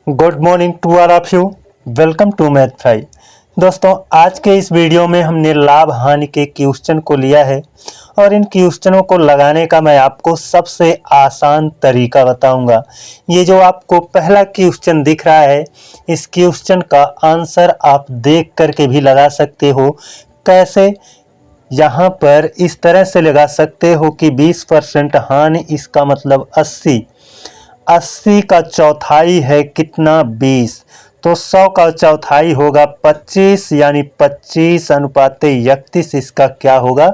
Good morning to all of you. Welcome to math five. दोस्तों, आज के इस वीडियो में हमने लाभ हानि के क्वेश्चन को लिया है और इन क्वेश्चनों को लगाने का मैं आपको सबसे आसान तरीका बताऊंगा। ये जो आपको पहला क्वेश्चन दिख रहा है, इस क्वेश्चन का आंसर आप देख करके भी लगा सकते हो। कैसे? यहाँ पर इस तरह से लगा सकते हो कि 20% हानि, इसका मतलब 80 का चौथाई है कितना? 20। तो 100 का चौथाई होगा 25, यानी 25:31 इसका क्या होगा?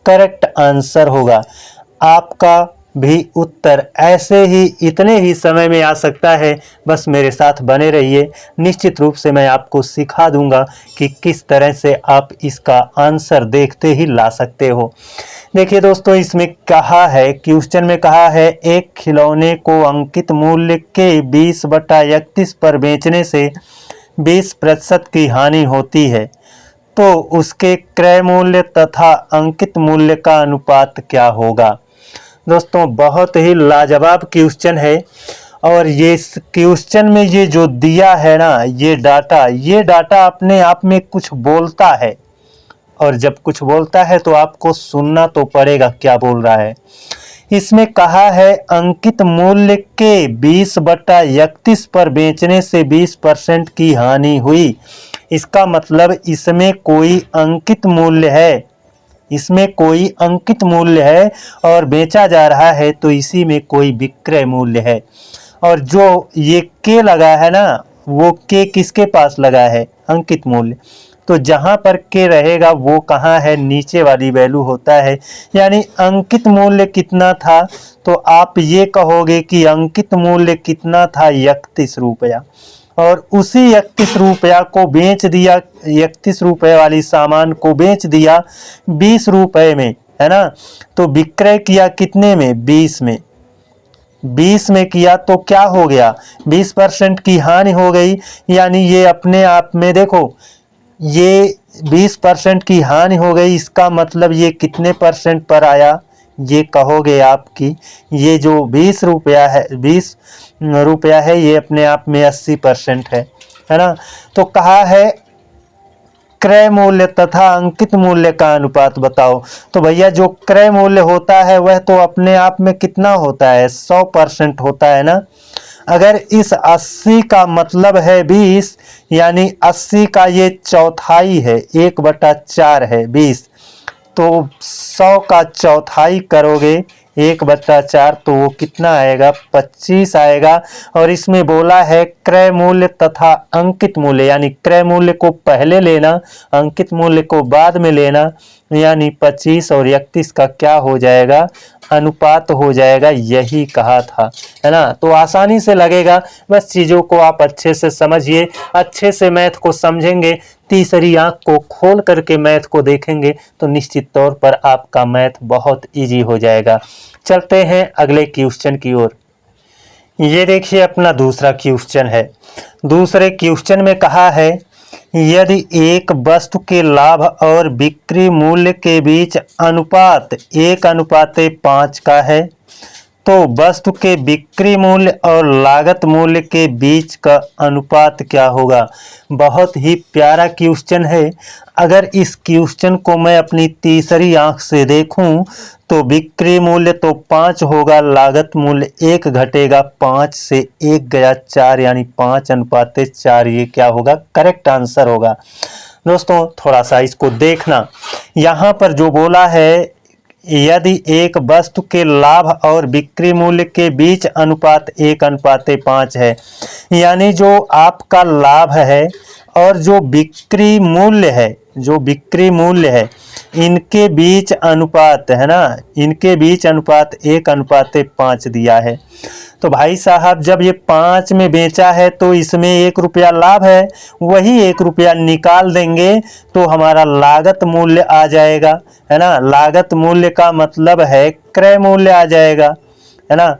करेक्ट आंसर होगा। आपका भी उत्तर ऐसे ही इतने ही समय में आ सकता है। बस मेरे साथ बने रहिए, निश्चित रूप से मैं आपको सिखा दूंगा कि किस तरह से आप इसका आंसर देखते ही ला सकते हो। देखिए दोस्तों, इसमें कहा है, क्वेश्चन में कहा है, एक खिलौने को अंकित मूल्य के 20/31 पर बेचने से 20% की हानि होती है, तो उसके क्रय मूल्य तथा अंकित मूल्य का अनुपात क्या होगा? दोस्तों, बहुत ही लाजवाब क्वेश्चन है और ये क्वेश्चन में ये जो दिया है ना, ये डाटा अपने आप में कुछ बोलता है और जब कुछ बोलता है तो आपको सुनना तो पड़ेगा क्या बोल रहा है। इसमें कहा है अंकित मूल्य के 20/31 पर बेचने से 20% की हानि हुई। इसका मतलब इसमें कोई अंकित मूल्य है, इसमें कोई अंकित मूल्य है और बेचा जा रहा है, तो इसी में कोई विक्रय मूल्य है। और जो ये के लगा है ना, वो के किसके पास लगा है? अंकित मूल्य। तो जहां पर के रहेगा वो कहाँ है? नीचे वाली वैल्यू होता है। यानी अंकित मूल्य कितना था? तो आप ये कहोगे कि अंकित मूल्य कितना था? 31 रुपया। और उसी 31 रुपया को बेच दिया, 31 रुपये वाली सामान को बेच दिया 20 रुपये में, है ना। तो विक्रय किया कितने में? 20 में। 20 में किया तो क्या हो गया? 20% की हानि हो गई। यानी ये अपने आप में देखो, ये 20% की हानि हो गई। इसका मतलब ये कितने परसेंट पर आया? ये कहोगे आप कि ये जो 20 रुपया है, 20 रुपया है, ये अपने आप में 80% है ना। तो कहा है क्रय मूल्य तथा अंकित मूल्य का अनुपात बताओ। तो भैया, जो क्रय मूल्य होता है वह तो अपने आप में कितना होता है? 100% होता है ना। अगर इस 80 का मतलब है 20, यानी 80 का ये चौथाई है, 1/4 है 20। तो 100 का चौथाई करोगे 1/4, तो वो कितना आएगा? 25 आएगा। और इसमें बोला है क्रय मूल्य तथा अंकित मूल्य, यानी क्रय मूल्य को पहले लेना, अंकित मूल्य को बाद में लेना। यानी 25 और 31 का क्या हो जाएगा? अनुपात हो जाएगा। यही कहा था, है ना। तो आसानी से लगेगा, बस चीज़ों को आप अच्छे से समझिए, अच्छे से मैथ को समझेंगे, तीसरी आंख को खोल करके मैथ को देखेंगे तो निश्चित तौर पर आपका मैथ बहुत इजी हो जाएगा। चलते हैं अगले क्वेश्चन की ओर। ये देखिए अपना दूसरा क्वेश्चन है। दूसरे क्वेश्चन में कहा है, यदि एक वस्तु के लाभ और बिक्री मूल्य के बीच अनुपात 1:5 का है, तो वस्तु के बिक्री मूल्य और लागत मूल्य के बीच का अनुपात क्या होगा? बहुत ही प्यारा क्वेश्चन है। अगर इस क्वेश्चन को मैं अपनी तीसरी आंख से देखूं तो बिक्री मूल्य तो 5 होगा, लागत मूल्य 1 घटेगा, 5 से 1 गया 4, यानी 5:4। ये क्या होगा? करेक्ट आंसर होगा। दोस्तों, थोड़ा सा इसको देखना। यहाँ पर जो बोला है, यदि एक वस्तु के लाभ और बिक्री मूल्य के बीच अनुपात 1:5 है, यानी जो आपका लाभ है और जो बिक्री मूल्य है, इनके बीच अनुपात है ना, इनके बीच अनुपात 1:5 दिया है। तो भाई साहब, जब ये 5 में बेचा है तो इसमें 1 रुपया लाभ है, वही 1 रुपया निकाल देंगे तो हमारा लागत मूल्य आ जाएगा, है ना। लागत मूल्य का मतलब है क्रय मूल्य आ जाएगा, है ना।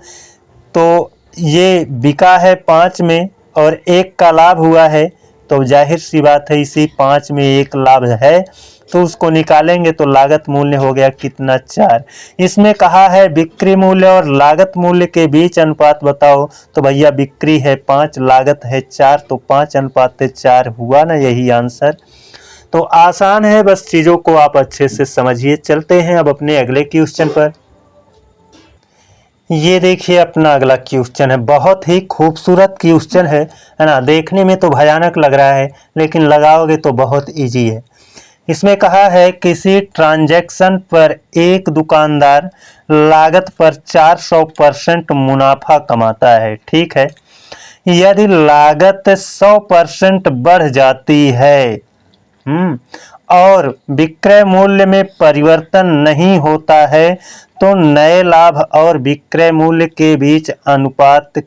तो ये बिका है 5 में और 1 का लाभ हुआ है, तो जाहिर सी बात है इसी 5 में 1 लाभ है, तो उसको निकालेंगे तो लागत मूल्य हो गया कितना 4। इसमें कहा है बिक्री मूल्य और लागत मूल्य के बीच अनुपात बताओ, तो भैया बिक्री है 5, लागत है 4, तो 5:4 हुआ ना, यही आंसर। तो आसान है, बस चीज़ों को आप अच्छे से समझिए। चलते हैं अब अपने अगले क्वेश्चन पर। ये देखिए अपना अगला क्वेश्चन है, बहुत ही खूबसूरत क्वेश्चन है ना। देखने में तो भयानक लग रहा है लेकिन लगाओगे तो बहुत इजी है। इसमें कहा है किसी ट्रांजैक्शन पर एक दुकानदार लागत पर 400% मुनाफा कमाता है, ठीक है। यदि लागत 100% बढ़ जाती है और विक्रय मूल्य में परिवर्तन नहीं होता है, तो नए लाभ और विक्रय मूल्य के बीच अनुपात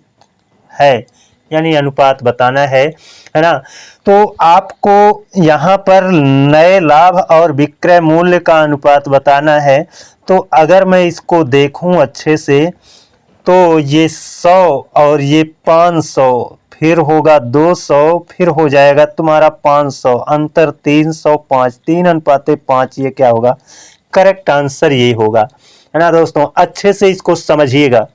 है, यानी अनुपात बताना है ना। तो आपको यहाँ पर नए लाभ और विक्रय मूल्य का अनुपात बताना है। तो अगर मैं इसको देखूं अच्छे से, तो ये 100 और ये 500, फिर होगा 200, फिर हो जाएगा तुम्हारा 500, अंतर 305, 3:5, ये क्या होगा, करेक्ट आंसर यही होगा, है ना दोस्तों। अच्छे से इसको समझिएगा।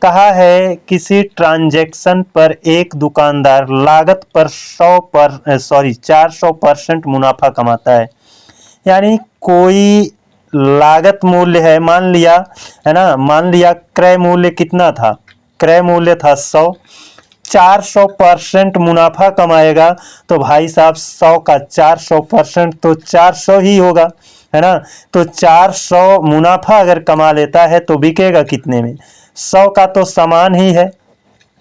कहा है किसी ट्रांजैक्शन पर एक दुकानदार लागत पर 400% मुनाफा कमाता है। यानी कोई लागत मूल्य है, मान लिया, है ना, मान लिया क्रय मूल्य कितना था, क्रय मूल्य था 100, 400% मुनाफा कमाएगा, तो भाई साहब 100 का 400% तो 400 ही होगा, है ना। तो 400 मुनाफा अगर कमा लेता है तो बिकेगा कितने में, 100 का तो समान ही है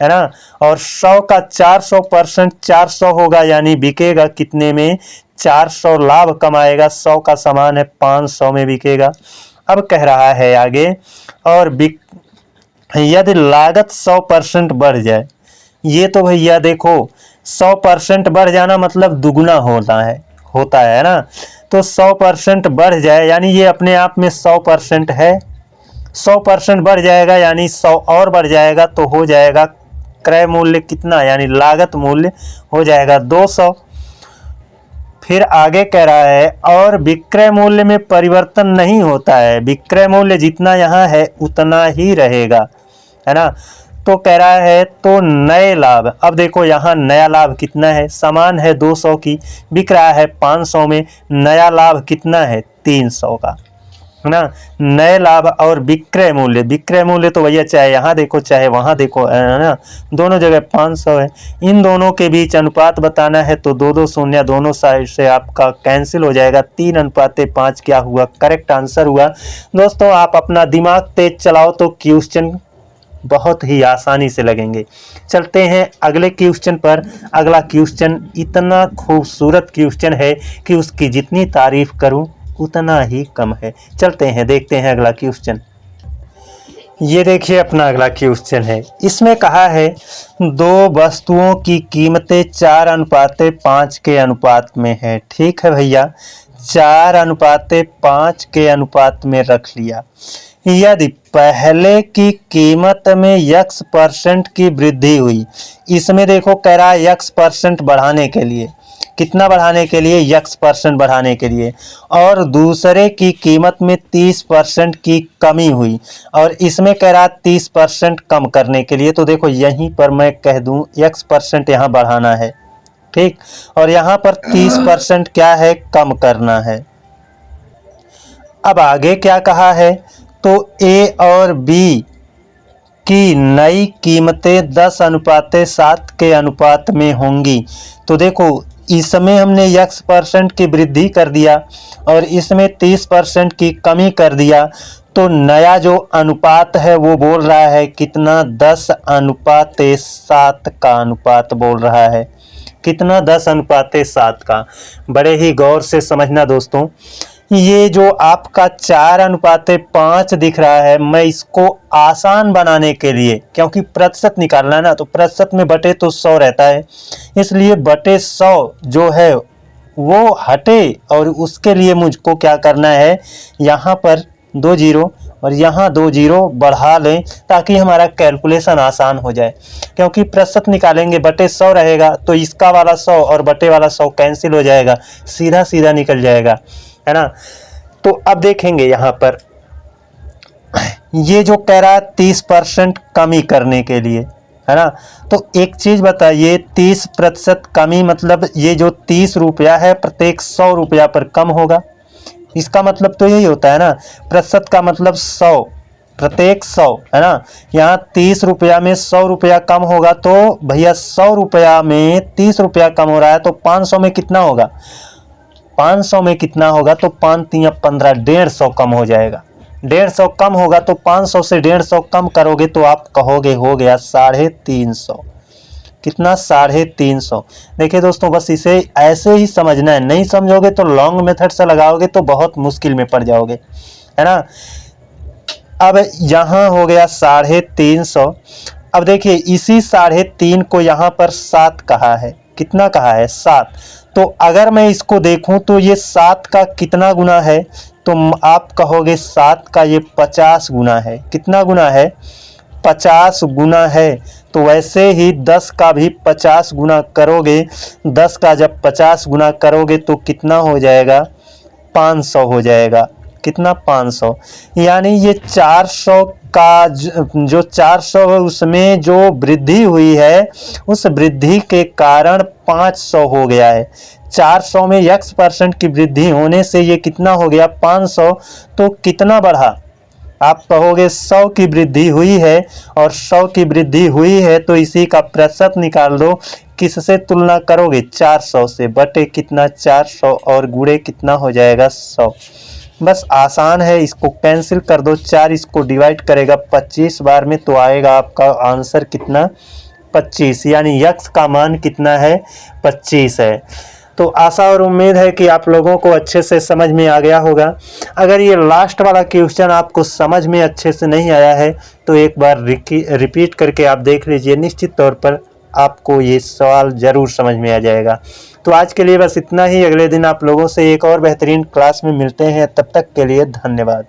ना। और 100 का 400% 400 होगा, यानी बिकेगा कितने में, 400 लाभ कमाएगा, 100 का समान है 500 में बिकेगा। अब कह रहा है आगे, और यदि लागत 100% बढ़ जाए, ये तो भैया देखो 100% बढ़ जाना मतलब दुगुना होता है ना। तो 100% बढ़ जाए, यानी ये अपने आप में 100% है, 100% बढ़ जाएगा यानी 100 और बढ़ जाएगा, तो हो जाएगा क्रय मूल्य कितना, यानी लागत मूल्य हो जाएगा 200। फिर आगे कह रहा है और विक्रय मूल्य में परिवर्तन नहीं होता है, विक्रय मूल्य जितना यहाँ है उतना ही रहेगा, है ना। तो कह रहा है तो नए लाभ, अब देखो यहाँ नया लाभ कितना है, समान है 200 की, बिक रहा है 500 में, नया लाभ कितना है 300 का, है ना। नए लाभ और विक्रय मूल्य, विक्रय मूल्य तो भैया चाहे यहाँ देखो चाहे वहाँ देखो, है ना, दोनों जगह 500 है। इन दोनों के बीच अनुपात बताना है, तो 2 शून्य दोनों साइड से आपका कैंसिल हो जाएगा, 3:5 क्या हुआ, करेक्ट आंसर हुआ। दोस्तों आप अपना दिमाग तेज चलाओ तो क्वेश्चन बहुत ही आसानी से लगेंगे। चलते हैं अगले क्वेश्चन पर। अगला क्वेश्चन इतना खूबसूरत क्वेश्चन है कि उसकी जितनी तारीफ करूं उतना ही कम है। चलते हैं देखते हैं अगला क्वेश्चन। ये देखिए अपना अगला क्वेश्चन है, इसमें कहा है दो वस्तुओं की कीमतें 4:5 के अनुपात में है, ठीक है भैया, 4:5 के अनुपात में रख लिया। यदि पहले की कीमत में x% की वृद्धि हुई, इसमें देखो कह रहा है x% बढ़ाने के लिए, कितना बढ़ाने के लिए, x% बढ़ाने के लिए, और दूसरे की कीमत में 30% की कमी हुई, और इसमें कह रहा 30% कम करने के लिए। तो देखो यहीं पर मैं कह दूं x% यहाँ बढ़ाना है, ठीक, और यहाँ पर 30% क्या है, कम करना है। अब आगे क्या कहा है, तो A और B की नई कीमतें 10:7 के अनुपात में होंगी। तो देखो इसमें हमने x% की वृद्धि कर दिया और इसमें 30% की कमी कर दिया, तो नया जो अनुपात है वो बोल रहा है कितना, 10:7 का अनुपात बोल रहा है, कितना, 10:7 का। बड़े ही गौर से समझना दोस्तों, ये जो आपका 4:5 दिख रहा है, मैं इसको आसान बनाने के लिए, क्योंकि प्रतिशत निकालना है ना, तो प्रतिशत में बटे तो 100 रहता है, इसलिए बटे 100 जो है वो हटे, और उसके लिए मुझको क्या करना है, यहाँ पर 2 जीरो और यहाँ 2 जीरो बढ़ा लें ताकि हमारा कैलकुलेशन आसान हो जाए। क्योंकि प्रतिशत निकालेंगे बटे 100 रहेगा तो इसका वाला 100 और बटे वाला 100 कैंसिल हो जाएगा, सीधा सीधा निकल जाएगा। है ना। तो अब देखेंगे यहाँ पर ये जो कह रहा है 30% कमी करने के लिए, है ना। तो एक चीज़ बताइए, 30% कमी मतलब ये जो 30 रुपया है प्रत्येक 100 रुपया पर कम होगा। इसका मतलब तो यही होता है ना, प्रतिशत का मतलब 100, प्रत्येक 100, है ना। यहाँ 30 रुपया में 100 रुपया कम होगा, तो भैया 100 रुपया में 30 रुपया कम हो रहा है, तो 500 में कितना होगा, 500 में कितना होगा, तो 5 तिया 15, 150 कम हो जाएगा। 150 कम होगा तो 500 से 150 कम करोगे तो आप कहोगे हो गया 350। कितना, 350। देखिए दोस्तों, बस इसे ऐसे ही समझना है, नहीं समझोगे तो लॉन्ग मेथड से लगाओगे तो बहुत मुश्किल में पड़ जाओगे, है ना। अब यहाँ हो गया 350। अब देखिए इसी 3.5 को यहाँ पर 7 कहा है, कितना कहा है, 7। तो अगर मैं इसको देखूं तो ये 7 का कितना गुना है, तो आप कहोगे 7 का ये 50 गुना है। कितना गुना है, 50 गुना है। तो वैसे ही 10 का भी 50 गुना करोगे, 10 का जब 50 गुना करोगे तो कितना हो जाएगा, 500 हो जाएगा। कितना, 500। यानी ये 400 का जो 400 है उसमें जो वृद्धि हुई है, उस वृद्धि के कारण 500 हो गया है। 400 में x% की वृद्धि होने से ये कितना हो गया, 500। तो कितना बढ़ा, आप कहोगे 100 की वृद्धि हुई है, और 100 की वृद्धि हुई है तो इसी का प्रतिशत निकाल दो। किससे तुलना करोगे, 400 से, बटे कितना, 400, और गुणे कितना हो जाएगा, 100। बस आसान है, इसको कैंसिल कर दो। 4 इसको डिवाइड करेगा 25 बार में तो आएगा आपका आंसर कितना, 25। यानी यक्स का मान कितना है, 25 है। तो आशा और उम्मीद है कि आप लोगों को अच्छे से समझ में आ गया होगा। अगर ये लास्ट वाला क्वेश्चन आपको समझ में अच्छे से नहीं आया है तो एक बार रिपीट करके आप देख लीजिए, निश्चित तौर पर आपको ये सवाल ज़रूर समझ में आ जाएगा। तो आज के लिए बस इतना ही। अगले दिन आप लोगों से एक और बेहतरीन क्लास में मिलते हैं, तब तक के लिए धन्यवाद।